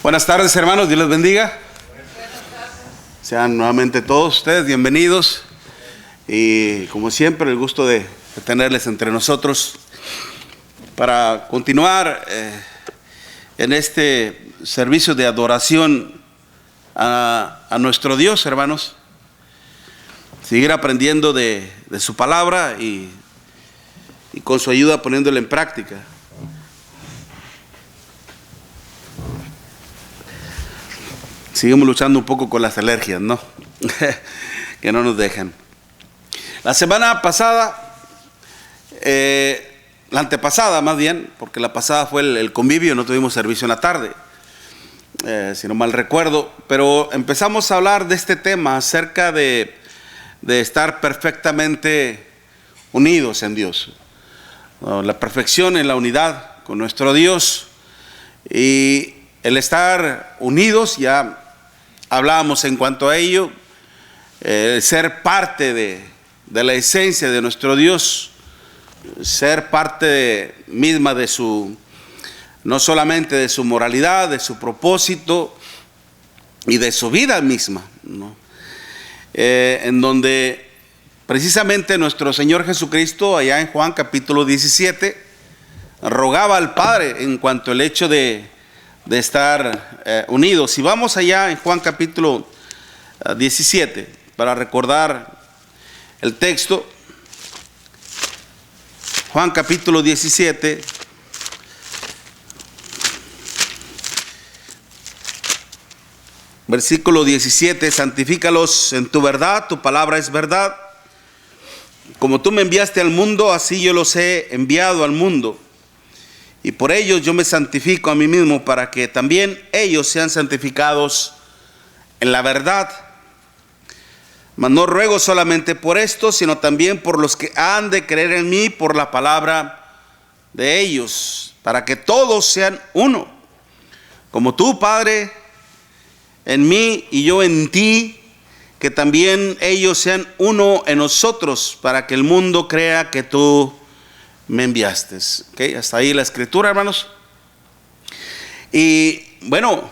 Buenas tardes, hermanos, Dios les bendiga. Sean nuevamente todos ustedes bienvenidos y como siempre el gusto de tenerles entre nosotros para continuar en este servicio de adoración a nuestro Dios, hermanos. Seguir aprendiendo de su palabra y con su ayuda poniéndola en práctica. Seguimos luchando un poco con las alergias, ¿no? Que no nos dejan. La semana pasada, la antepasada más bien, porque la pasada fue el convivio, no tuvimos servicio en la tarde, si no mal recuerdo, pero empezamos a hablar de este tema acerca de estar perfectamente unidos en Dios. La perfección en la unidad con nuestro Dios y el estar unidos, ya hablábamos en cuanto a ello, ser parte de la esencia de nuestro Dios, ser parte misma de su, no solamente de su moralidad, de su propósito y de su vida misma, ¿no? En donde precisamente nuestro Señor Jesucristo, allá en Juan capítulo 17, rogaba al Padre en cuanto al hecho de estar unidos. Si vamos allá en Juan capítulo 17 para recordar el texto, Juan capítulo 17, versículo 17: santifícalos en tu verdad, tu palabra es verdad. Como tú me enviaste al mundo, así yo los he enviado al mundo. Y por ellos yo me santifico a mí mismo, para que también ellos sean santificados en la verdad. Mas no ruego solamente por esto, sino también por los que han de creer en mí por la palabra de ellos, para que todos sean uno. Como tú, Padre, en mí y yo en ti, que también ellos sean uno en nosotros, para que el mundo crea que tú me enviaste. ¿Okay? Hasta ahí la escritura, hermanos. Y bueno,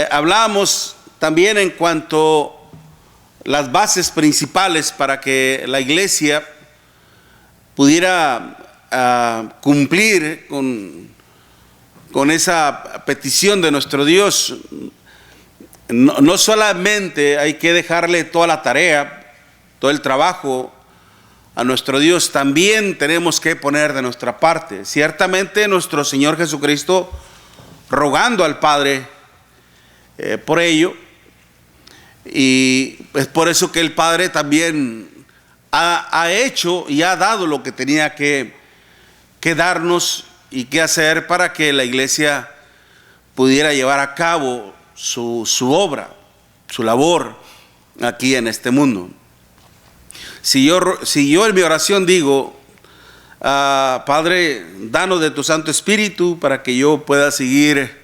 hablábamos también en cuanto a las bases principales para que la iglesia pudiera cumplir con esa petición de nuestro Dios. No solamente hay que dejarle toda la tarea, todo el trabajo a nuestro Dios, también tenemos que poner de nuestra parte. Ciertamente nuestro Señor Jesucristo, rogando al Padre por ello, y es por eso que el Padre también ha hecho y ha dado lo que tenía que darnos y que hacer para que la iglesia pudiera llevar a cabo su obra, su labor aquí en este mundo. Si yo en mi oración digo, Padre, danos de tu Santo Espíritu para que yo pueda seguir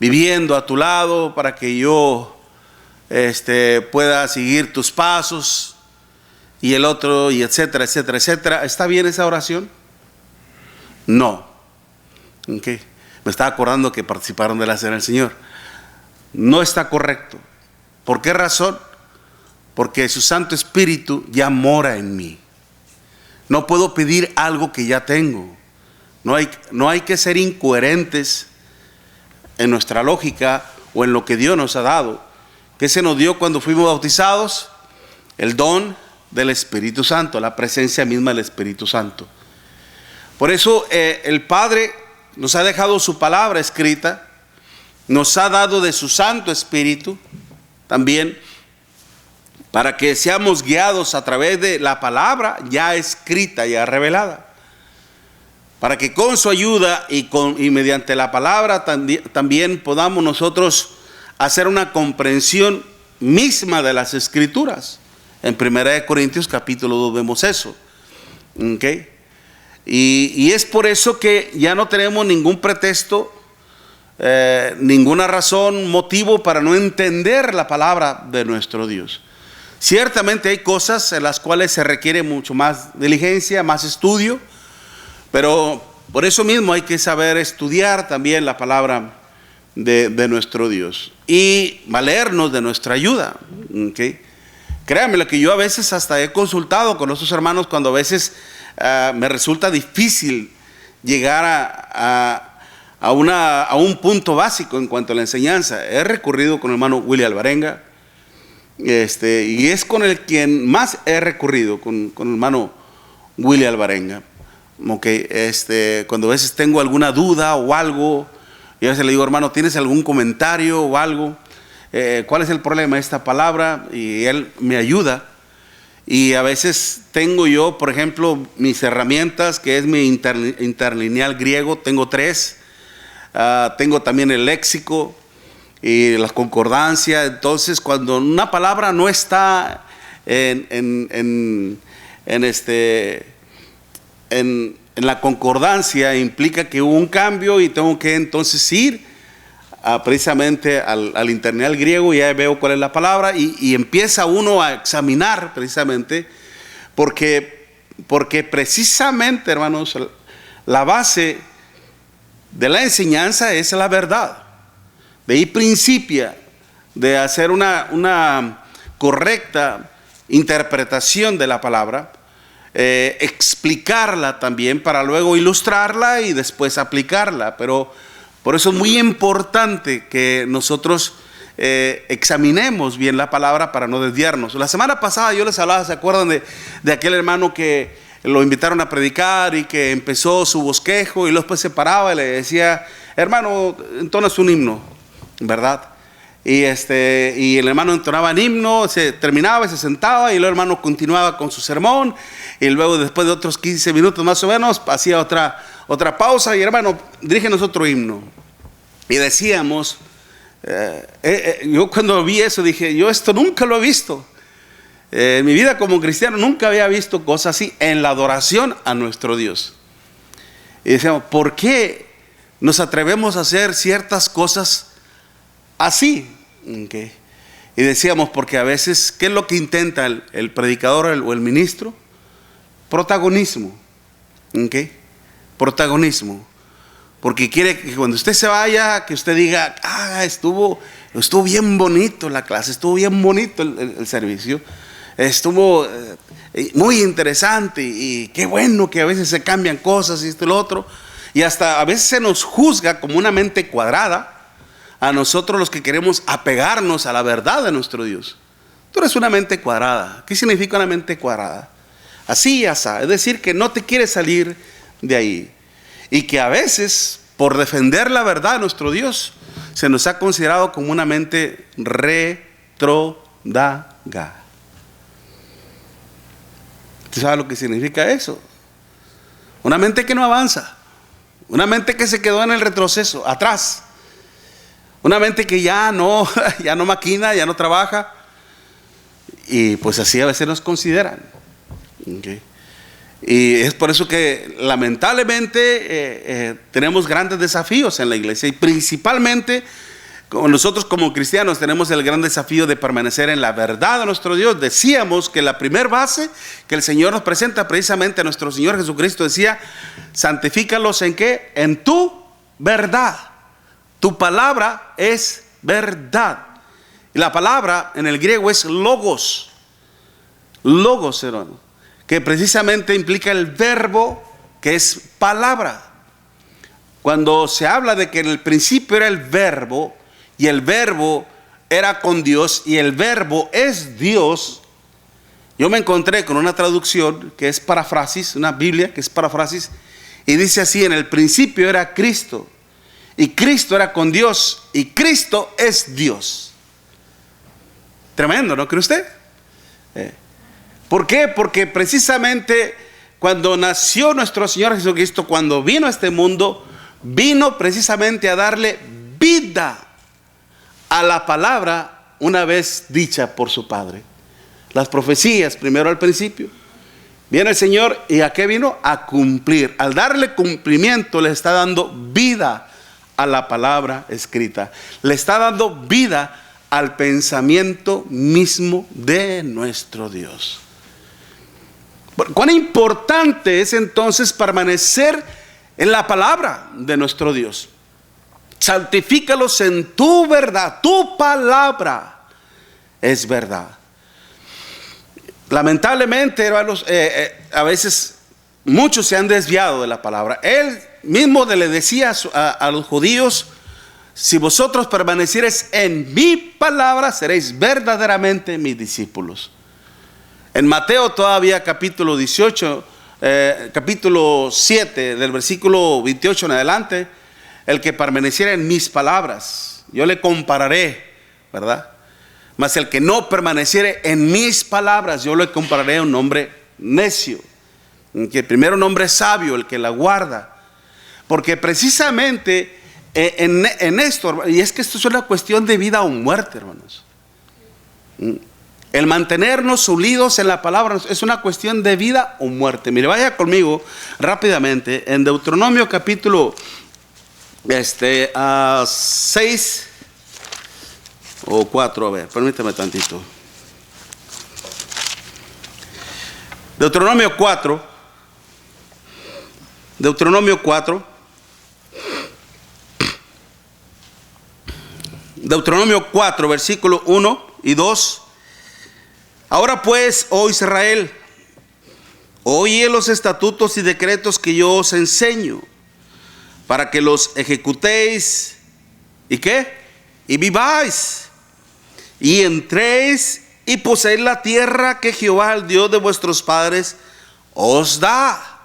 viviendo a tu lado, para que yo pueda seguir tus pasos, y el otro, y etcétera, etcétera, etcétera. ¿Está bien esa oración? No. Okay. Me estaba acordando que participaron de la Cena del Señor. No está correcto. ¿Por qué razón? Porque su Santo Espíritu ya mora en mí. No puedo pedir algo que ya tengo. No hay que ser incoherentes en nuestra lógica o en lo que Dios nos ha dado. ¿Qué se nos dio cuando fuimos bautizados? El don del Espíritu Santo, la presencia misma del Espíritu Santo. Por eso el Padre nos ha dejado su palabra escrita, nos ha dado de su Santo Espíritu también, para que seamos guiados a través de la palabra ya escrita, ya revelada, para que con su ayuda y mediante la palabra también podamos nosotros hacer una comprensión misma de las Escrituras. En 1 Corintios capítulo 2 vemos eso. ¿Okay? Y es por eso que ya no tenemos ningún pretexto, ninguna razón, motivo para no entender la palabra de nuestro Dios. Ciertamente hay cosas en las cuales se requiere mucho más diligencia, más estudio, pero Por eso mismo hay que saber estudiar también la palabra de nuestro Dios y valernos de nuestra ayuda. ¿Okay? Créanme lo que yo a veces hasta he consultado con nuestros hermanos cuando a veces me resulta difícil llegar a un punto básico en cuanto a la enseñanza. He recurrido con el hermano Willy Alvarenga, y es con el quien más he recurrido, con el hermano Willy Alvarenga. Okay, cuando a veces tengo alguna duda o algo, y a veces le digo, hermano, ¿tienes algún comentario o algo? ¿Cuál es el problema de esta palabra? Y él me ayuda. Y a veces tengo yo, por ejemplo, mis herramientas, que es mi interlineal griego, tengo 3. Tengo también el léxico y la concordancia. Entonces, cuando una palabra no está en la concordancia, implica que hubo un cambio y tengo que entonces ir precisamente al interlineal griego, y ya veo cuál es la palabra y empieza uno a examinar precisamente, porque precisamente, hermanos, la base de la enseñanza es la verdad. De ahí principia de hacer una correcta interpretación de la palabra, explicarla también para luego ilustrarla y después aplicarla. Pero por eso es muy importante que nosotros examinemos bien la palabra para no desviarnos. La semana pasada yo les hablaba, ¿se acuerdan de aquel hermano que lo invitaron a predicar y que empezó su bosquejo y luego después se paraba y le decía, hermano, entonas un himno, ¿verdad? Y el hermano entonaba el himno, se terminaba y se sentaba, y luego el hermano continuaba con su sermón, y luego después de otros 15 minutos más o menos hacía otra pausa, y hermano, dirígenos otro himno. Y decíamos, yo cuando vi eso dije, yo esto nunca lo he visto. En mi vida como cristiano nunca había visto cosas así en la adoración a nuestro Dios. Y decíamos, ¿por qué nos atrevemos a hacer ciertas cosas así? Okay. Y decíamos, porque a veces, ¿qué es lo que intenta el predicador o el ministro? Protagonismo. Okay. Protagonismo. Porque quiere que cuando usted se vaya, que usted diga, estuvo bien bonito la clase, estuvo bien bonito el servicio, estuvo muy interesante, y qué bueno que a veces se cambian cosas y esto y lo otro. Y hasta a veces se nos juzga como una mente cuadrada a nosotros los que queremos apegarnos a la verdad de nuestro Dios. Tú eres una mente cuadrada. ¿Qué significa una mente cuadrada? Así y asá. Es decir, que no te quieres salir de ahí. Y que a veces, por defender la verdad de nuestro Dios, se nos ha considerado como una mente retrógrada. ¿Usted sabe lo que significa eso? Una mente que no avanza. Una mente que se quedó en el retroceso, atrás. Una mente que ya no maquina, ya no trabaja. Y pues así a veces nos consideran. Okay. Y es por eso que lamentablemente tenemos grandes desafíos en la iglesia. Y principalmente nosotros como cristianos tenemos el gran desafío de permanecer en la verdad de nuestro Dios. Decíamos que la primer base que el Señor nos presenta precisamente a nuestro Señor Jesucristo decía, santifícalos ¿en qué? En tu verdad. Tu palabra es verdad. Y la palabra en el griego es logos. Logos, hermano, que precisamente implica el verbo que es palabra. Cuando se habla de que en el principio era el verbo, y el verbo era con Dios, y el verbo es Dios, yo me encontré con una traducción que es paráfrasis, una Biblia que es paráfrasis, y dice así: en el principio era Cristo, y Cristo era con Dios, y Cristo es Dios. Tremendo, ¿no cree usted? ¿Por qué? Porque precisamente cuando nació nuestro Señor Jesucristo, cuando vino a este mundo, vino precisamente a darle vida a la palabra una vez dicha por su Padre. Las profecías, primero al principio. Viene el Señor, ¿y a qué vino? A cumplir. Al darle cumplimiento, le está dando vida a la palabra escrita. Le está dando vida al pensamiento mismo de nuestro Dios. ¿Cuán importante es entonces permanecer en la palabra de nuestro Dios. Santifícalos en tu verdad. Tu palabra es verdad. Lamentablemente, hermanos, a veces muchos se han desviado de la palabra. Él mismo le decía a los judíos: si vosotros permaneciereis en mi palabra, seréis verdaderamente mis discípulos. En Mateo todavía capítulo 18, capítulo 7, del versículo 28 en adelante: el que permaneciera en mis palabras, yo le compararé, ¿verdad? Mas el que no permaneciere en mis palabras, yo le compararé a un hombre necio. Que primero un hombre sabio, el que la guarda. Porque precisamente en esto, y es que esto es una cuestión de vida o muerte, hermanos. El mantenernos unidos en la palabra es una cuestión de vida o muerte. Mire, vaya conmigo rápidamente en Deuteronomio capítulo 6 o 4, a ver, permítame tantito. Deuteronomio 4, versículo 1 y 2. Ahora pues, oh Israel, oye los estatutos y decretos que yo os enseño, para que los ejecutéis, ¿y qué? Y viváis, y entréis y poseéis la tierra que Jehová, el Dios de vuestros padres, os da.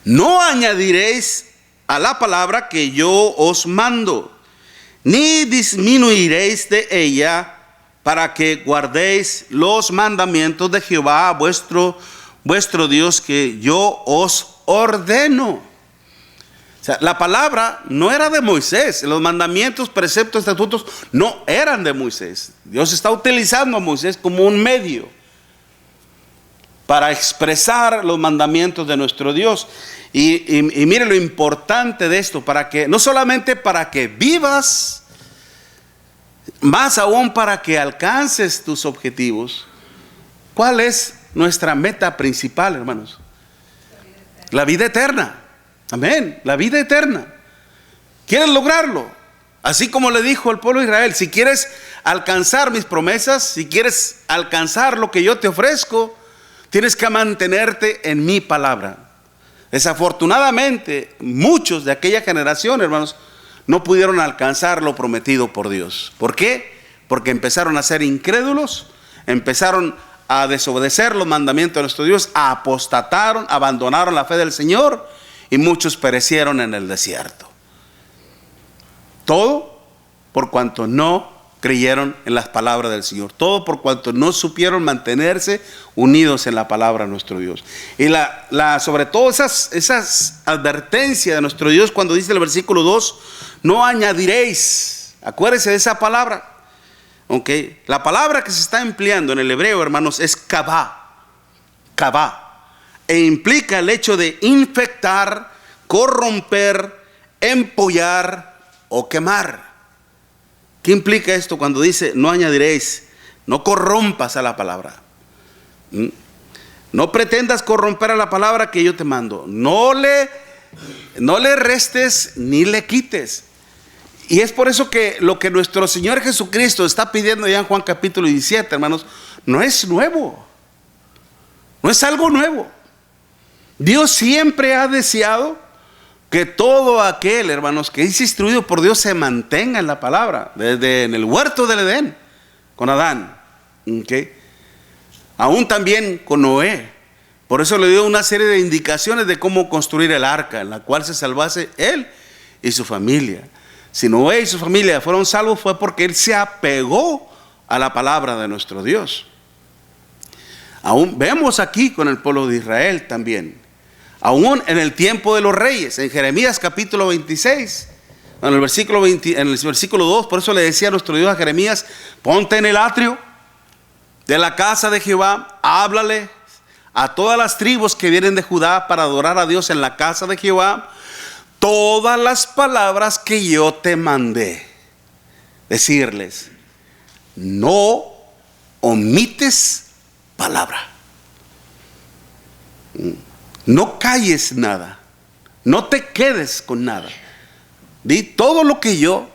No añadiréis a la palabra que yo os mando, ni disminuiréis de ella, para que guardéis los mandamientos de Jehová vuestro Dios, que yo os ordeno. O sea, la palabra no era de Moisés. Los mandamientos, preceptos, estatutos no eran de Moisés. Dios está utilizando a Moisés como un medio para expresar los mandamientos de nuestro Dios. Y mire lo importante de esto, para que no solamente para que vivas, más aún para que alcances tus objetivos. ¿Cuál es nuestra meta principal, hermanos? La vida eterna. Amén, la vida eterna. ¿Quieres lograrlo? Así como le dijo al pueblo de Israel: si quieres alcanzar mis promesas, si quieres alcanzar lo que yo te ofrezco, tienes que mantenerte en mi palabra. Desafortunadamente, muchos de aquella generación, hermanos, no pudieron alcanzar lo prometido por Dios. ¿Por qué? Porque empezaron a ser incrédulos, empezaron a desobedecer los mandamientos de nuestro Dios, apostataron, abandonaron la fe del Señor, y muchos perecieron en el desierto. Todo por cuanto no creyeron en las palabras del Señor. Todo por cuanto no supieron mantenerse unidos en la palabra de nuestro Dios. Y sobre todo esas advertencias de nuestro Dios, cuando dice el versículo 2, no añadiréis. Acuérdense de esa palabra. Okay. La palabra que se está empleando en el hebreo, hermanos, es kavá. Kavá. E implica el hecho de infectar, corromper, empollar o quemar. ¿Qué implica esto cuando dice no añadiréis? No corrompas a la palabra. No pretendas corromper a la palabra que yo te mando. No le restes ni le quites. Y es por eso que lo que nuestro Señor Jesucristo está pidiendo ya en Juan capítulo 17, hermanos, no es nuevo. No es algo nuevo. Dios siempre ha deseado que todo aquel, hermanos, que es instruido por Dios se mantenga en la palabra, desde en el huerto del Edén, con Adán, ¿okay? Aún también con Noé. Por eso le dio una serie de indicaciones de cómo construir el arca, en la cual se salvase él y su familia. Si Noé y su familia fueron salvos, fue porque él se apegó a la palabra de nuestro Dios. Aún vemos aquí con el pueblo de Israel también. Aún en el tiempo de los reyes, en Jeremías capítulo 26, en el versículo 2, por eso le decía a nuestro Dios a Jeremías: ponte en el atrio de la casa de Jehová, háblale a todas las tribus que vienen de Judá para adorar a Dios en la casa de Jehová, todas las palabras que yo te mandé. Decirles, no omites palabra. No calles nada. No te quedes con nada. Di todo lo que yo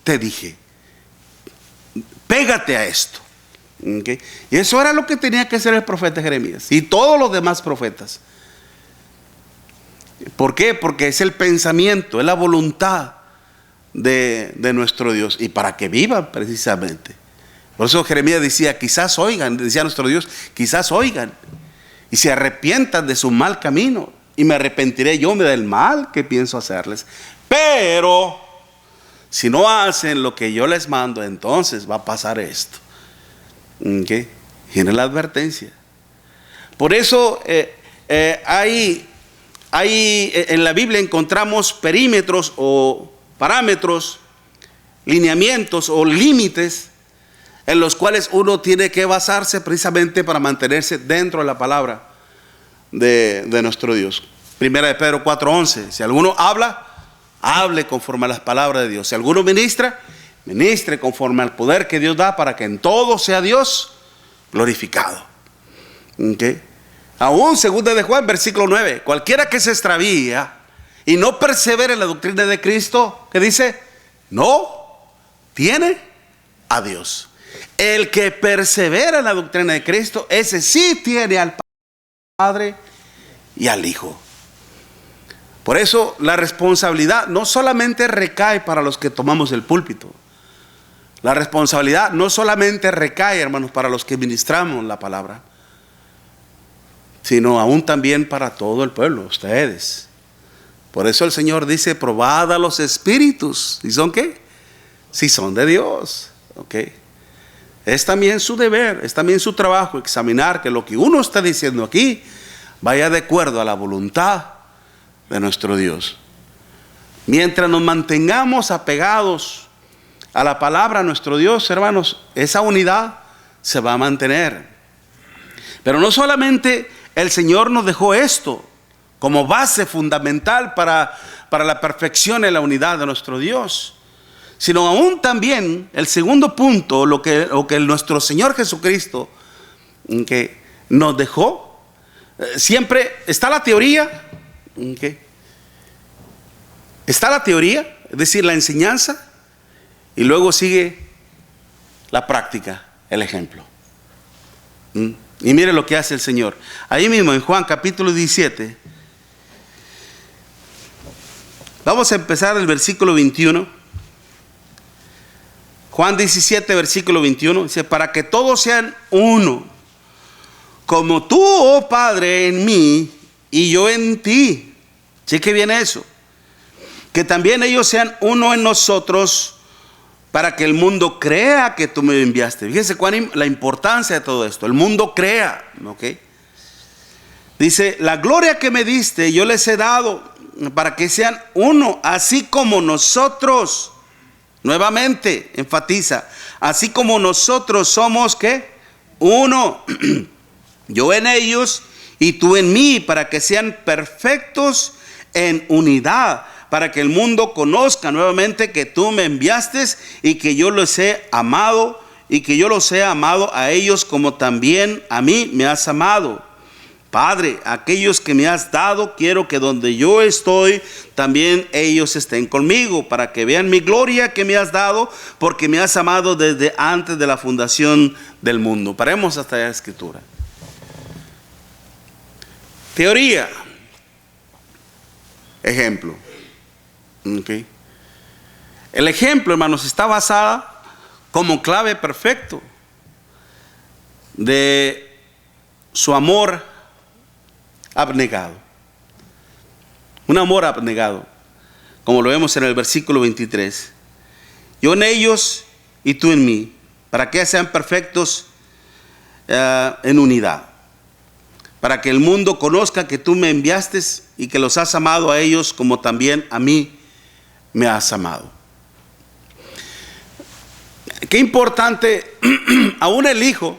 te dije. Pégate a esto. ¿Okay? Y eso era lo que tenía que hacer el profeta Jeremías y todos los demás profetas. ¿Por qué? Porque es el pensamiento, es la voluntad de nuestro Dios, y para que vivan precisamente. Por eso Jeremías decía, quizás oigan, decía nuestro Dios, quizás oigan y se arrepientan de su mal camino, y me arrepentiré yo del mal que pienso hacerles. Pero si no hacen lo que yo les mando, entonces va a pasar esto. ¿Okay? Tiene la advertencia. Por eso hay en la Biblia encontramos perímetros o parámetros, lineamientos o límites en los cuales uno tiene que basarse precisamente para mantenerse dentro de la palabra de nuestro Dios. Primera de Pedro 4:11. Si alguno habla, hable conforme a las palabras de Dios. Si alguno ministra, ministre conforme al poder que Dios da, para que en todo sea Dios glorificado. ¿Okay? Aún segunda de Juan, versículo 9. Cualquiera que se extravía y no persevere en la doctrina de Cristo, ¿qué dice? No tiene a Dios. El que persevera en la doctrina de Cristo, ese sí tiene al Padre y al Hijo. Por eso la responsabilidad no solamente recae para los que tomamos el púlpito. La responsabilidad no solamente recae, hermanos, para los que ministramos la palabra, sino aún también para todo el pueblo, ustedes. Por eso el Señor dice, probad a los espíritus. ¿Y son qué? Si son de Dios. ¿Ok? Es también su deber, es también su trabajo examinar que lo que uno está diciendo aquí vaya de acuerdo a la voluntad de nuestro Dios. Mientras nos mantengamos apegados a la palabra de nuestro Dios, hermanos, esa unidad se va a mantener. Pero no solamente el Señor nos dejó esto como base fundamental para la perfección y la unidad de nuestro Dios, sino aún también el segundo punto, lo que nuestro Señor Jesucristo que nos dejó. Siempre está la teoría, está la teoría, es decir, la enseñanza, y luego sigue la práctica, el ejemplo. Y mire lo que hace el Señor. Ahí mismo en Juan capítulo 17. Vamos a empezar el versículo 21. Juan 17, versículo 21. Dice, para que todos sean uno, como tú, oh Padre, en mí y yo en ti. Cheque bien eso. Que también ellos sean uno en nosotros, para que el mundo crea que tú me enviaste. Fíjese cuán la importancia de todo esto. El mundo crea. ¿Ok? Dice, la gloria que me diste yo les he dado, para que sean uno, así como nosotros. Nuevamente enfatiza, así como nosotros somos, ¿qué? Uno. Yo en ellos y tú en mí, para que sean perfectos en unidad, para que el mundo conozca nuevamente que tú me enviaste y que yo los he amado, y que yo los he amado a ellos como también a mí me has amado. Padre, aquellos que me has dado, quiero que donde yo estoy, también ellos estén conmigo, para que vean mi gloria que me has dado, porque me has amado desde antes de la fundación del mundo. Paremos hasta la escritura. Teoría. Ejemplo. Okay. El ejemplo, hermanos, está basada como clave perfecto de su amor abnegado. Un amor abnegado, como lo vemos en el versículo 23. Yo en ellos y tú en mí, para que sean perfectos en unidad, para que el mundo conozca que tú me enviaste y que los has amado a ellos como también a mí me has amado. Qué importante, aún el Hijo,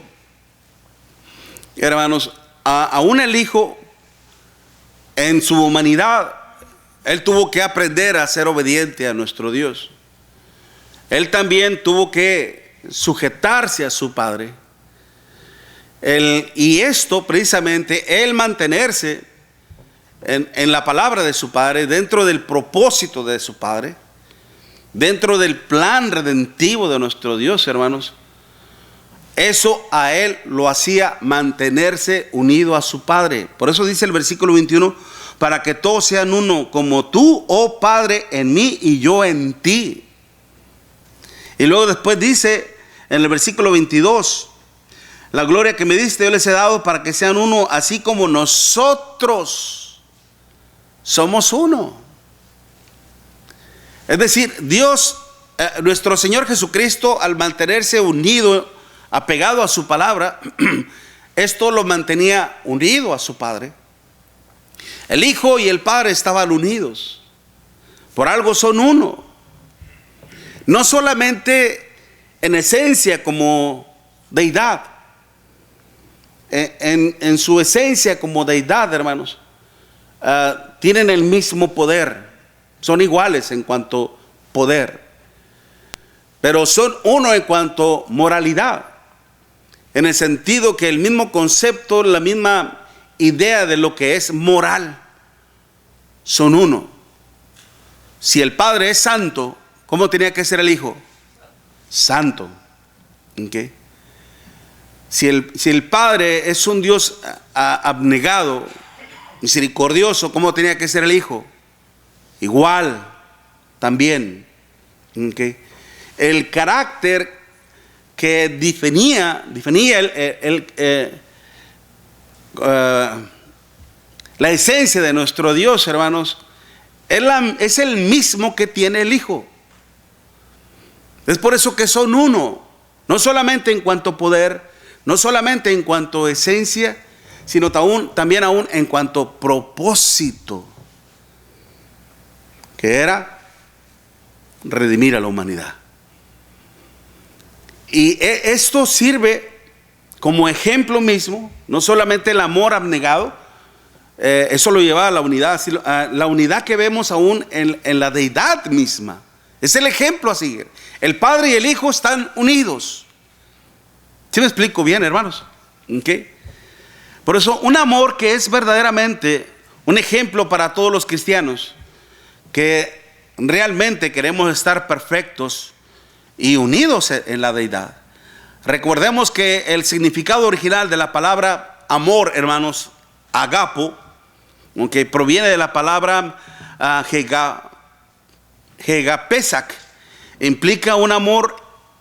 hermanos, aún el Hijo en su humanidad, Él tuvo que aprender a ser obediente a nuestro Dios. Él también tuvo que sujetarse a su Padre. Y esto precisamente, Él mantenerse en la palabra de su Padre, dentro del propósito de su Padre, dentro del plan redentivo de nuestro Dios, hermanos, eso a él lo hacía mantenerse unido a su Padre. Por eso dice el versículo 21, para que todos sean uno, como tú, oh Padre, en mí y yo en ti. Y luego después dice en el versículo 22, la gloria que me diste yo les he dado para que sean uno, así como nosotros somos uno. Es decir, Dios, nuestro Señor Jesucristo, al mantenerse unido, apegado a su palabra, esto lo mantenía unido a su Padre. El Hijo y el Padre estaban unidos. Por algo son uno. No solamente en esencia como deidad. En su esencia como deidad, hermanos, tienen el mismo poder. Son iguales en cuanto a poder. Pero son uno en cuanto a moralidad. En el sentido que el mismo concepto, la misma idea de lo que es moral, son uno. Si el Padre es santo, ¿cómo tenía que ser el Hijo? Santo. ¿Okay? Si el Padre es un Dios abnegado, misericordioso, ¿cómo tenía que ser el Hijo? Igual, también. ¿Okay? El carácter que definía la esencia de nuestro Dios, hermanos, es el mismo que tiene el Hijo. Es por eso que son uno, no solamente en cuanto a poder, no solamente en cuanto a esencia, sino también aún en cuanto a propósito, que era redimir a la humanidad. Y esto sirve como ejemplo mismo, no solamente el amor abnegado, eso lo lleva a la unidad, a la unidad que vemos aún en la deidad misma. Es el ejemplo a seguir. El Padre y el Hijo están unidos. ¿Sí me explico bien, hermanos? ¿Okay? Por eso, un amor que es verdaderamente un ejemplo para todos los cristianos, que realmente queremos estar perfectos y unidos en la deidad. Recordemos que el significado original de la palabra amor, hermanos, agapo, aunque proviene de la palabra hegapesak, implica un amor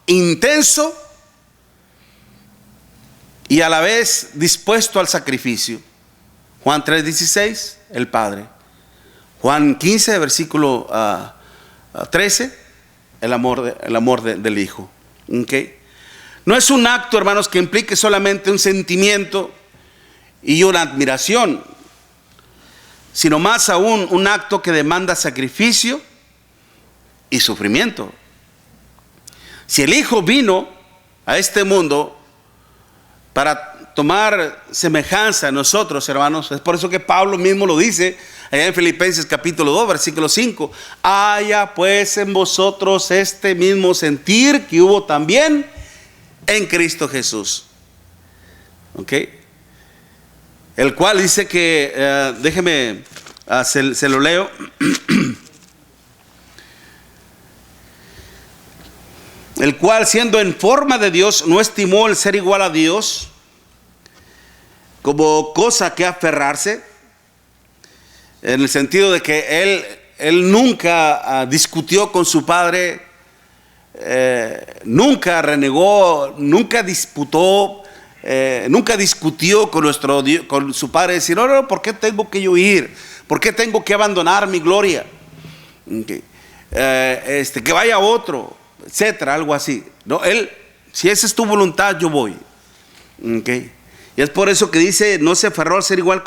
intenso y a la vez dispuesto al sacrificio. Juan 3:16, el Padre. Juan 15, versículo 13, el amor del Hijo. ¿Okay? No es un acto, hermanos, que implique solamente un sentimiento y una admiración, sino más aún un acto que demanda sacrificio y sufrimiento. Si el Hijo vino a este mundo para tomar semejanza a nosotros, hermanos, es por eso que Pablo mismo lo dice allá en Filipenses capítulo 2, versículo 5. Haya pues en vosotros este mismo sentir que hubo también en Cristo Jesús. ¿Ok? El cual dice que, déjeme, se lo leo. El cual, siendo en forma de Dios, no estimó el ser igual a Dios como cosa que aferrarse, en el sentido de que él nunca discutió con su Padre, nunca renegó, nunca disputó, nunca discutió con su Padre, decir, no, ¿por qué tengo que yo ir? ¿Por qué tengo que abandonar mi gloria? Okay. Que vaya otro, etcétera, algo así. No, si esa es tu voluntad, yo voy. Okay. Y es por eso que dice, no se aferró al ser igual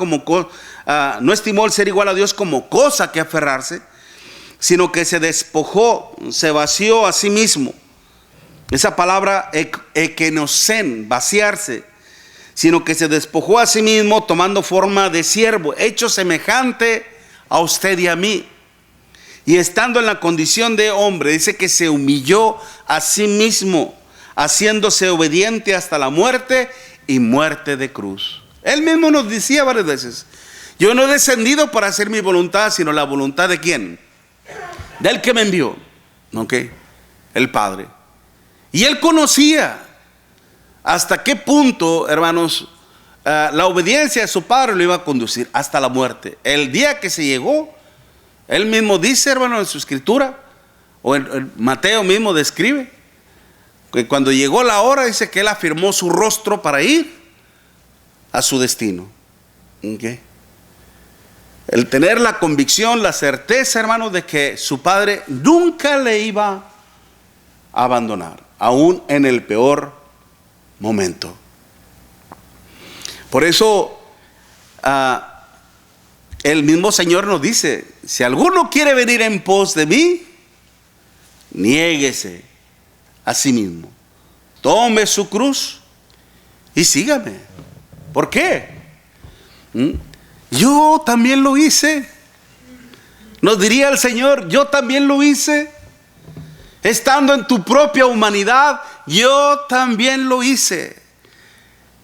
no estimó el ser igual a Dios como cosa que aferrarse, sino que se despojó, se vació a sí mismo. Esa palabra ekenosen, vaciarse, sino que se despojó a sí mismo tomando forma de siervo, hecho semejante a usted y a mí. Y estando en la condición de hombre, dice que se humilló a sí mismo, haciéndose obediente hasta la muerte y muerte de cruz. Él mismo nos decía varias veces, Yo no he descendido para hacer mi voluntad, sino la voluntad ¿de quién? Del que me envió. ¿Ok? El Padre. Y él conocía hasta qué punto, hermanos, la obediencia de su Padre lo iba a conducir hasta la muerte. El día que se llegó, él mismo dice, hermano, en su escritura, o en Mateo mismo describe, que cuando llegó la hora, dice que él afirmó su rostro para ir a su destino. ¿Okay? El tener la convicción, la certeza, hermano, de que su Padre nunca le iba a abandonar, aún en el peor momento. Por eso el mismo Señor nos dice: si alguno quiere venir en pos de mí, niéguese a sí mismo, tome su cruz y sígame. ¿Por qué? Yo también lo hice. Nos diría el Señor: yo también lo hice. Estando en tu propia humanidad, yo también lo hice.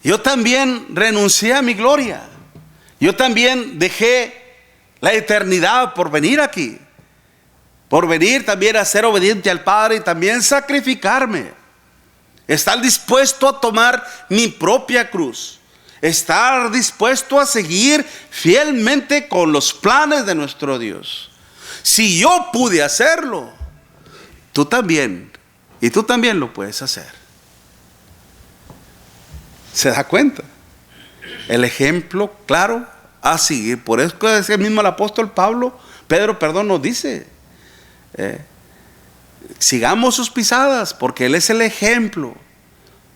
Yo también renuncié a mi gloria. Yo también dejé la eternidad por venir aquí, por venir también a ser obediente al Padre y también sacrificarme. Estar dispuesto a tomar mi propia cruz. Estar dispuesto a seguir fielmente con los planes de nuestro Dios. Si yo pude hacerlo, tú también, y tú también lo puedes hacer. ¿Se da cuenta? El ejemplo claro a seguir. Por eso es el mismo el apóstol Pedro, nos dice: sigamos sus pisadas, porque él es el ejemplo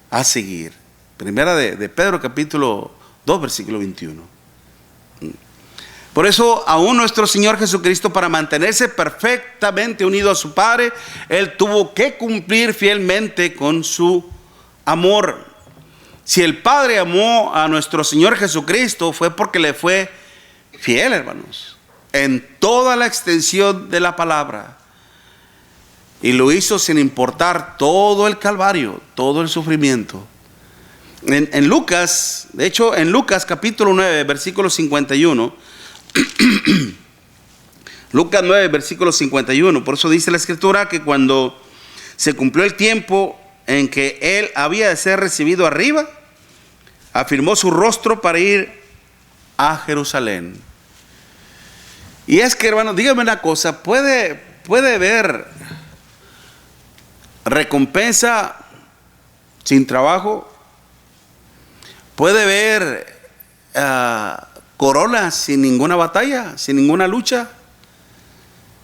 a seguir. Primera de Pedro, capítulo 2, versículo 21. Por eso, aún nuestro Señor Jesucristo, para mantenerse perfectamente unido a su Padre, él tuvo que cumplir fielmente con su amor. Si el Padre amó a nuestro Señor Jesucristo, fue porque le fue fiel, hermanos, en toda la extensión de la palabra. Y lo hizo sin importar todo el calvario, todo el sufrimiento. En Lucas, de hecho, en Lucas capítulo 9, versículo 51, Lucas 9, versículo 51, por eso dice la Escritura que cuando se cumplió el tiempo en que él había de ser recibido arriba, afirmó su rostro para ir a Jerusalén. Y es que, hermano, dígame una cosa: puede haber recompensa sin trabajo, puede haber corona sin ninguna batalla, sin ninguna lucha.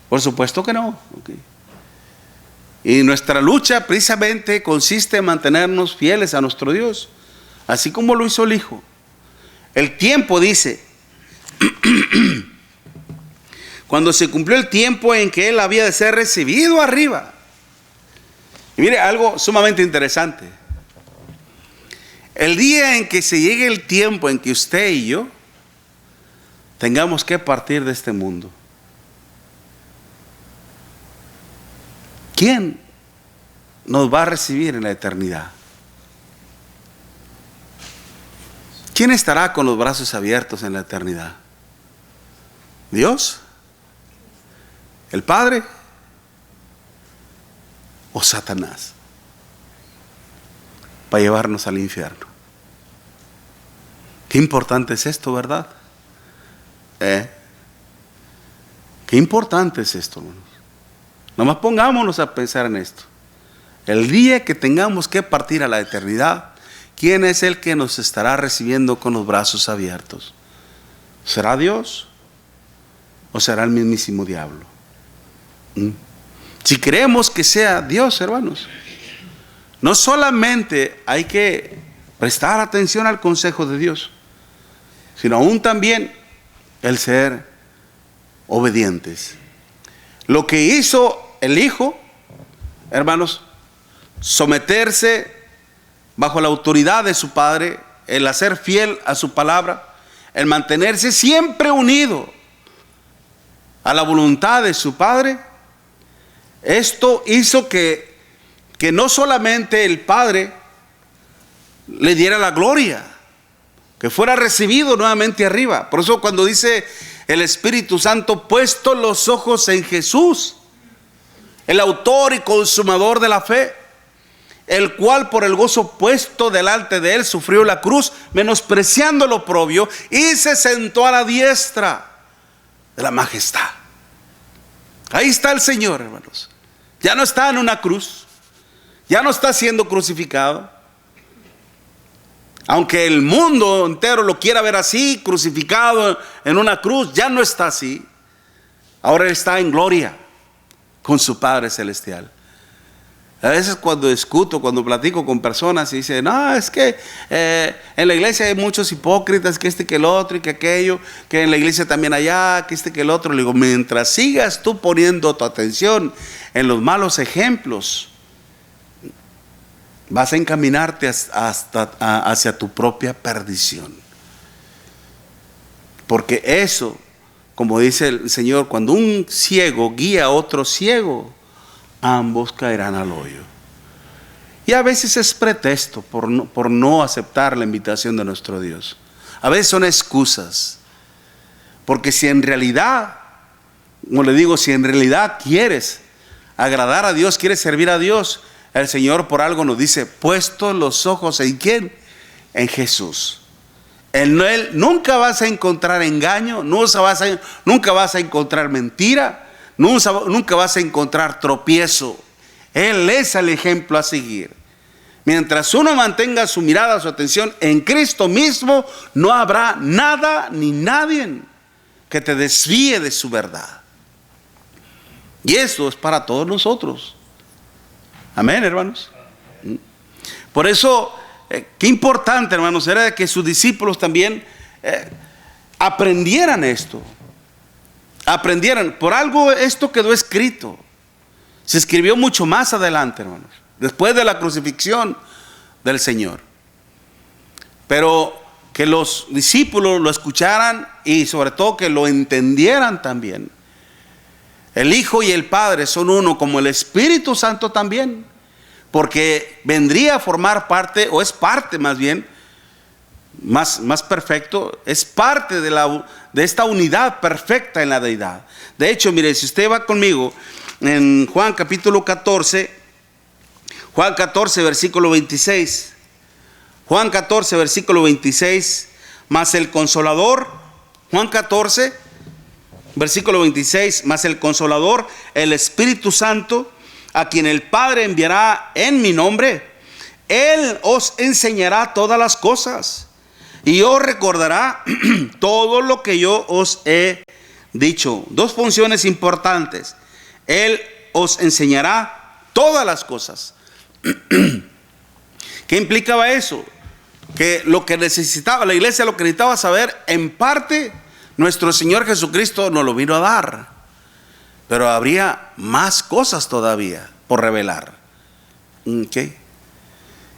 Por supuesto que no. Okay. Y nuestra lucha precisamente consiste en mantenernos fieles a nuestro Dios, así como lo hizo el Hijo. El tiempo dice, cuando se cumplió el tiempo en que él había de ser recibido arriba. Y mire algo sumamente interesante: el día en que se llegue el tiempo en que usted y yo tengamos que partir de este mundo, ¿quién nos va a recibir en la eternidad? ¿Quién estará con los brazos abiertos en la eternidad? ¿Dios? ¿El Padre? ¿O Satanás? Para llevarnos al infierno. Qué importante es esto, ¿verdad? Qué importante es esto, hermanos. Nomás pongámonos a pensar en esto. El día que tengamos que partir a la eternidad, ¿quién es el que nos estará recibiendo con los brazos abiertos? ¿Será Dios o será el mismísimo diablo? Si creemos que sea Dios, hermanos, no solamente hay que prestar atención al consejo de Dios, sino aún también el ser obedientes. Lo que hizo el Hijo, hermanos, someterse bajo la autoridad de su Padre, el hacer fiel a su palabra, el mantenerse siempre unido a la voluntad de su Padre, esto hizo que no solamente el Padre le diera la gloria, que fuera recibido nuevamente arriba. Por eso cuando dice el Espíritu Santo, puesto los ojos en Jesús, el autor y consumador de la fe, el cual por el gozo puesto delante de él sufrió la cruz, menospreciando lo oprobio, y se sentó a la diestra de la majestad. Ahí está el Señor, hermanos. Ya no está en una cruz, ya no está siendo crucificado. Aunque el mundo entero lo quiera ver así, crucificado en una cruz, ya no está así. Ahora Él está en gloria con su Padre Celestial. A veces cuando discuto, cuando platico con personas y dicen, no, es que en la iglesia hay muchos hipócritas, que que el otro y que aquello, que en la iglesia también allá, que que el otro. Le digo, mientras sigas tú poniendo tu atención en los malos ejemplos, vas a encaminarte hacia tu propia perdición. Porque eso, como dice el Señor, cuando un ciego guía a otro ciego, ambos caerán al hoyo. Y a veces es pretexto por no aceptar la invitación de nuestro Dios. A veces son excusas. Porque si en realidad, como le digo, si en realidad quieres agradar a Dios, quieres servir a Dios, el Señor por algo nos dice, puesto los ojos en ¿quién? En Jesús. En Él nunca vas a encontrar engaño, nunca vas a encontrar mentira, nunca vas a encontrar tropiezo. Él es el ejemplo a seguir. Mientras uno mantenga su mirada, su atención en Cristo mismo, no habrá nada ni nadie que te desvíe de su verdad. Y eso es para todos nosotros. Amén, hermanos. Por eso, qué importante, hermanos, era que sus discípulos también aprendieran esto. Aprendieran. Por algo esto quedó escrito. Se escribió mucho más adelante, hermanos, después de la crucifixión del Señor. Pero que los discípulos lo escucharan y sobre todo que lo entendieran también. El Hijo y el Padre son uno, como el Espíritu Santo también, porque vendría a formar parte, o es parte más bien, más perfecto, es parte de esta unidad perfecta en la deidad. De hecho, mire, si usted va conmigo en Juan capítulo 14, Juan 14 versículo 26, Juan 14 versículo 26, más el Consolador, Juan 14 versículo 26, más el Consolador, el Espíritu Santo, a quien el Padre enviará en mi nombre, Él os enseñará todas las cosas y os recordará todo lo que yo os he dicho. Dos funciones importantes. Él os enseñará todas las cosas. ¿Qué implicaba eso? Que lo que necesitaba la iglesia, lo que necesitaba saber, en parte nuestro Señor Jesucristo nos lo vino a dar, pero habría más cosas todavía por revelar. ¿Okay?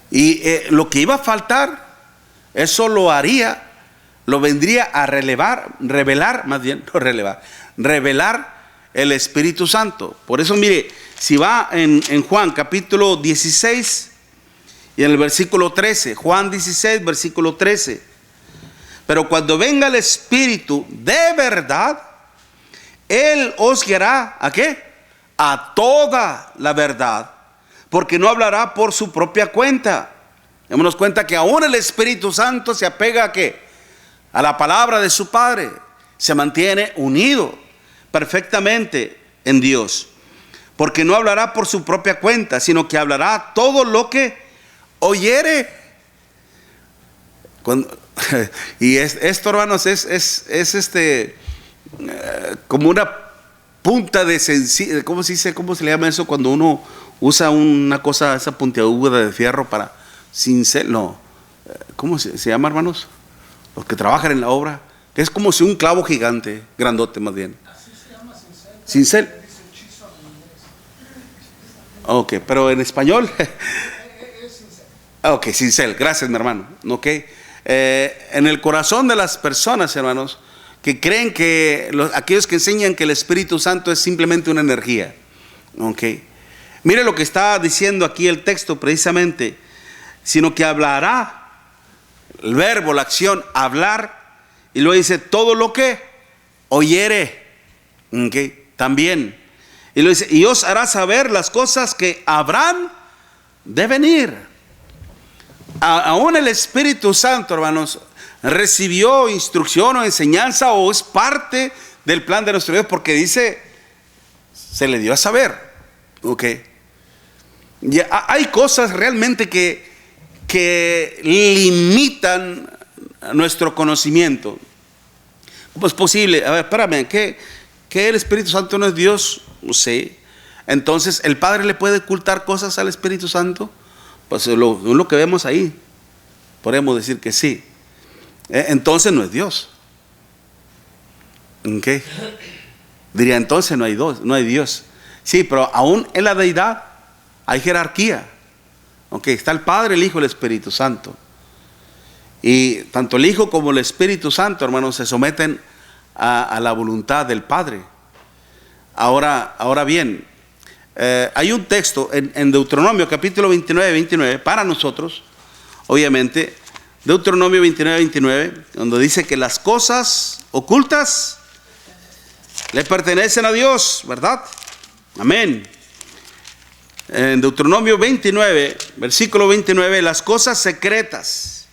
Y lo que iba a faltar, eso lo vendría a revelar el Espíritu Santo. Por eso mire, si va en Juan capítulo 16 y en el versículo 13, Juan 16 versículo 13, pero cuando venga el Espíritu de verdad, Él os guiará ¿a qué? A toda la verdad, porque no hablará por su propia cuenta. Démonos cuenta que aún el Espíritu Santo se apega ¿a qué? A la palabra de su Padre, se mantiene unido perfectamente en Dios, porque no hablará por su propia cuenta, sino que hablará todo lo que oyere. Y esto, hermanos, es como una punta de sencillo. ¿Cómo se dice? ¿Cómo se le llama eso cuando uno usa una cosa, esa puntiaguda de fierro para cincel? No, ¿cómo se llama, hermanos? Los que trabajan en la obra, que es como si un clavo gigante, grandote más bien. Así se llama cincel. ¿Cincel? Ok, pero en español. Ok, cincel, gracias, mi hermano. Ok. En el corazón de las personas, hermanos, que creen que aquellos que enseñan que el Espíritu Santo es simplemente una energía. Okay. Mire lo que está diciendo aquí el texto precisamente, sino que hablará el verbo, la acción, hablar, y luego dice todo lo que oyere, ¿okay? También. Y luego dice, y os hará saber las cosas que habrán de venir. Aún el Espíritu Santo, hermanos, recibió instrucción o enseñanza o es parte del plan de nuestro Dios, porque dice, se le dio a saber, ¿ok? Y hay cosas realmente que limitan nuestro conocimiento. ¿Cómo es posible? A ver, espérame, ¿que el Espíritu Santo no es Dios? No sé. Entonces, ¿el Padre le puede ocultar cosas al Espíritu Santo? Pues lo que vemos ahí, podemos decir que sí. Entonces no es Dios. ¿Okay? Diría, entonces no hay Dios. Sí, pero aún en la deidad hay jerarquía. Okay, está el Padre, el Hijo y el Espíritu Santo. Y tanto el Hijo como el Espíritu Santo, hermanos, se someten a la voluntad del Padre. Ahora bien, hay un texto en Deuteronomio capítulo 29 para nosotros, obviamente, Deuteronomio 29, donde dice que las cosas ocultas le pertenecen a Dios, ¿verdad? Amén. En Deuteronomio 29, versículo 29, las cosas secretas.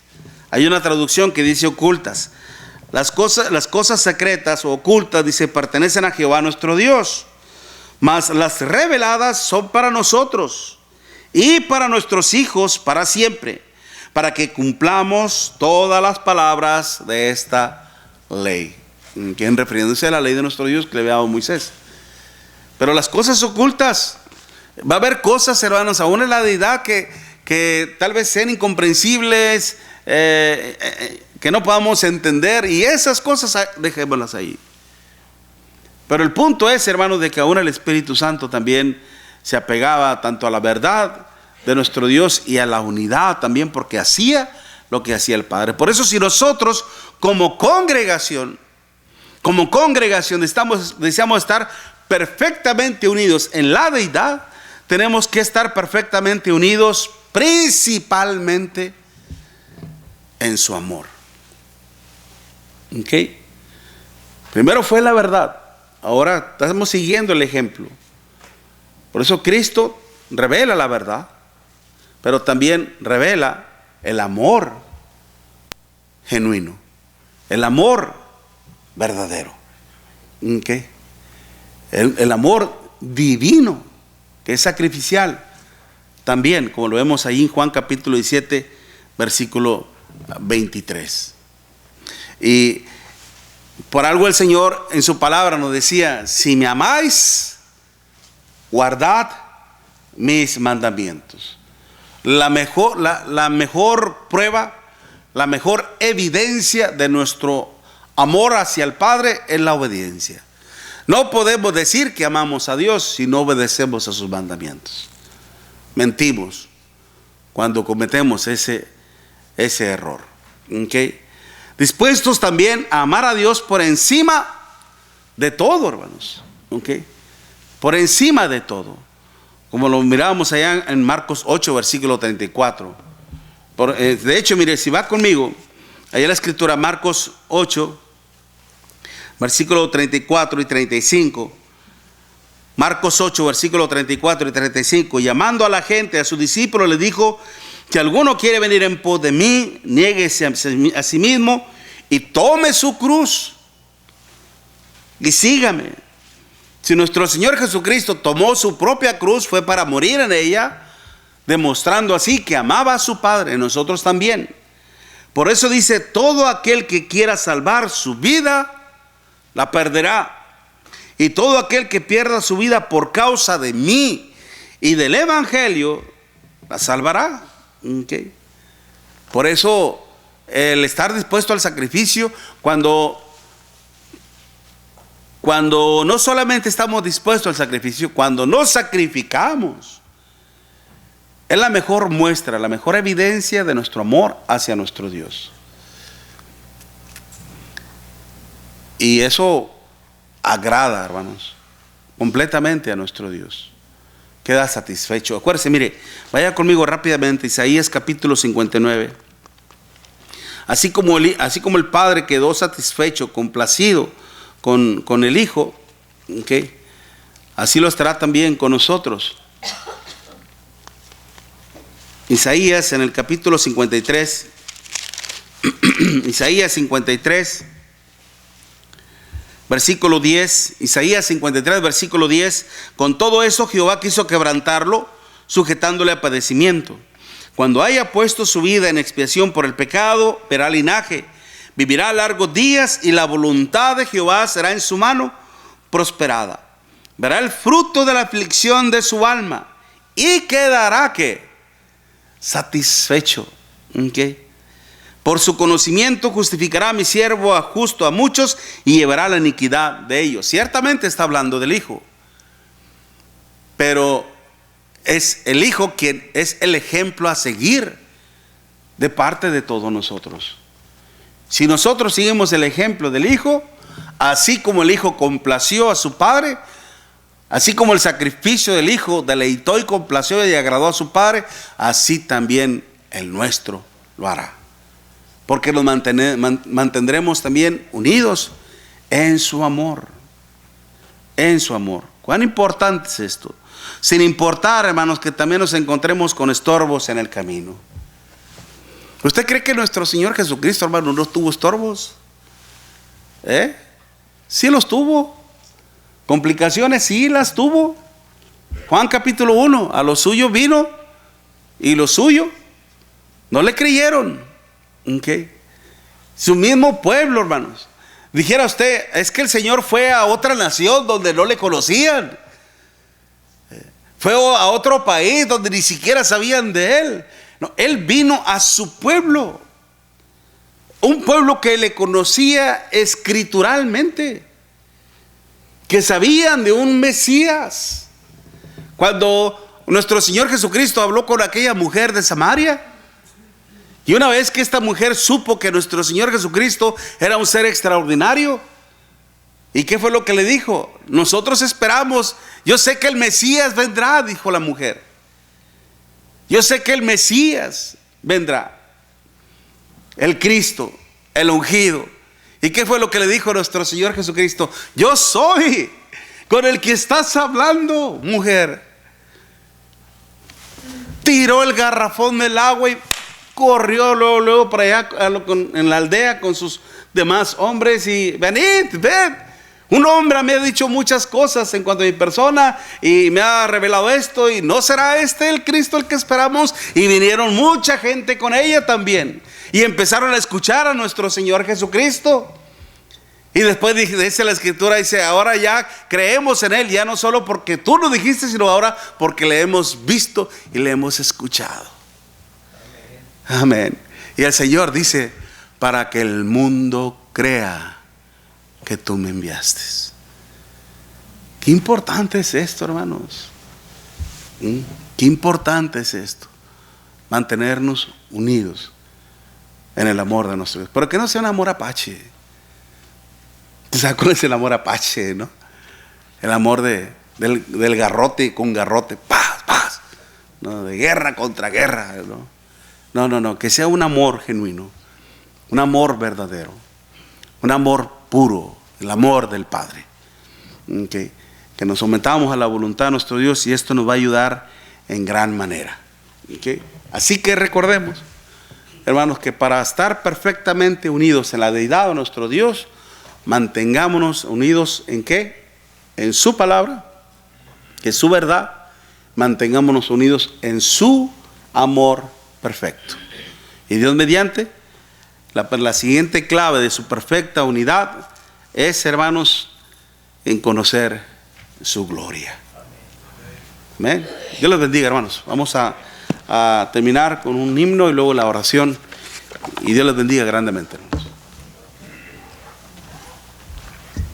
Hay una traducción que dice ocultas. Las cosas secretas o ocultas, dice, pertenecen a Jehová nuestro Dios. Mas las reveladas son para nosotros y para nuestros hijos para siempre, para que cumplamos todas las palabras de esta ley. Quien refiriéndose a la ley de nuestro Dios que le había dado a Moisés. Pero las cosas ocultas, va a haber cosas, hermanos, aún en la deidad que tal vez sean incomprensibles, que no podamos entender, y esas cosas dejémoslas ahí. Pero el punto es, hermanos, de que aún el Espíritu Santo también se apegaba tanto a la verdad de nuestro Dios y a la unidad también, porque hacía lo que hacía el Padre. Por eso, si nosotros como congregación deseamos estar perfectamente unidos en la deidad, tenemos que estar perfectamente unidos principalmente en su amor. ¿Ok? Primero fue la verdad, ahora estamos siguiendo el ejemplo. Por eso Cristo revela la verdad, pero también revela el amor genuino, el amor verdadero. ¿Okay? El amor divino, que es sacrificial. También, como lo vemos ahí en Juan capítulo 17, versículo 23. Y por algo el Señor en su palabra nos decía, si me amáis, guardad mis mandamientos. La mejor prueba, la mejor evidencia de nuestro amor hacia el Padre es la obediencia. No podemos decir que amamos a Dios si no obedecemos a sus mandamientos. Mentimos cuando cometemos ese error. ¿Okay? Dispuestos también a amar a Dios por encima de todo, hermanos. ¿Okay? Por encima de todo. Como lo mirábamos allá en Marcos 8, versículo 34. De hecho, mire, si va conmigo, allá en la escritura, Marcos 8, versículo 34 y 35. Marcos 8, versículo 34 y 35. Llamando a la gente, a sus discípulos, les dijo: si alguno quiere venir en pos de mí, niéguese a sí mismo y tome su cruz y sígame. Si nuestro Señor Jesucristo tomó su propia cruz, fue para morir en ella, demostrando así que amaba a su Padre, nosotros también. Por eso dice: todo aquel que quiera salvar su vida, la perderá. Y todo aquel que pierda su vida por causa de mí y del Evangelio, la salvará. Okay. Por eso el estar dispuesto al sacrificio, cuando no solamente estamos dispuestos al sacrificio, cuando nos sacrificamos, es la mejor muestra, la mejor evidencia de nuestro amor hacia nuestro Dios. Y eso agrada, hermanos, completamente a nuestro Dios. Queda satisfecho. Acuérdense, mire, vaya conmigo rápidamente, Isaías capítulo 59. Así como el Padre quedó satisfecho, complacido con el Hijo, ¿okay? Así lo estará también con nosotros. Isaías en el capítulo 53, Isaías 53, versículo 10, Isaías 53, versículo 10, con todo eso Jehová quiso quebrantarlo, sujetándole a padecimiento. Cuando haya puesto su vida en expiación por el pecado, verá linaje, vivirá largos días y la voluntad de Jehová será en su mano prosperada. Verá el fruto de la aflicción de su alma y quedará ¿qué? Satisfecho. ¿Okay? Por su conocimiento justificará a mi siervo justo a muchos y llevará la iniquidad de ellos. Ciertamente está hablando del Hijo, pero es el Hijo quien es el ejemplo a seguir de parte de todos nosotros. Si nosotros seguimos el ejemplo del Hijo, así como el Hijo complació a su Padre, así como el sacrificio del Hijo deleitó y complació y agradó a su Padre, así también el nuestro lo hará. Porque nos mantendremos también unidos en su amor. En su amor. ¿Cuán importante es esto? Sin importar, hermanos, que también nos encontremos con estorbos en el camino. ¿Usted cree que nuestro Señor Jesucristo, hermano, no tuvo estorbos? Sí los tuvo. Complicaciones, sí las tuvo. Juan capítulo 1, a lo suyo vino y lo suyo no le creyeron. Okay. Su mismo pueblo, hermanos. Dijera usted, es que el Señor fue a otra nación donde no le conocían. Fue a otro país donde ni siquiera sabían de Él. No, Él vino a su pueblo. Un pueblo que le conocía escrituralmente, que sabían de un Mesías. Cuando nuestro Señor Jesucristo habló con aquella mujer de Samaria, y una vez que esta mujer supo que nuestro Señor Jesucristo era un ser extraordinario, ¿y qué fue lo que le dijo? Nosotros esperamos, yo sé que el Mesías vendrá, dijo la mujer. Yo sé que el Mesías vendrá, el Cristo, el ungido. ¿Y qué fue lo que le dijo nuestro Señor Jesucristo? Yo soy con el que estás hablando, mujer. Tiró el garrafón del agua y corrió luego para allá en la aldea con sus demás hombres y venid, ved. Un hombre me ha dicho muchas cosas en cuanto a mi persona y me ha revelado esto, y no será este el Cristo el que esperamos. Y vinieron mucha gente con ella también y empezaron a escuchar a nuestro Señor Jesucristo. Y después dice la Escritura, dice, ahora ya creemos en Él, ya no solo porque tú lo dijiste, sino ahora porque le hemos visto y le hemos escuchado. Amén. Y el Señor dice, para que el mundo crea que tú me enviaste. Qué importante es esto, hermanos. Qué importante es esto. Mantenernos unidos en el amor de nuestro Dios. Pero que no sea un amor apache. ¿Sabes cuál es el amor apache, no? El amor del garrote con garrote. Paz, paz. No, de guerra contra guerra, ¿no? No. Que sea un amor genuino. Un amor verdadero. Un amor puro, el amor del Padre. Que nos sometamos a la voluntad de nuestro Dios, y esto nos va a ayudar en gran manera. Así que recordemos, hermanos, que para estar perfectamente unidos en la deidad de nuestro Dios, mantengámonos unidos en ¿qué? En su palabra, que es su verdad. Mantengámonos unidos en su amor perfecto. Y Dios mediante, la siguiente clave de su perfecta unidad es, hermanos, en conocer su gloria. Amén. Dios les bendiga, hermanos. Vamos a terminar con un himno y luego la oración. Y Dios les bendiga grandemente.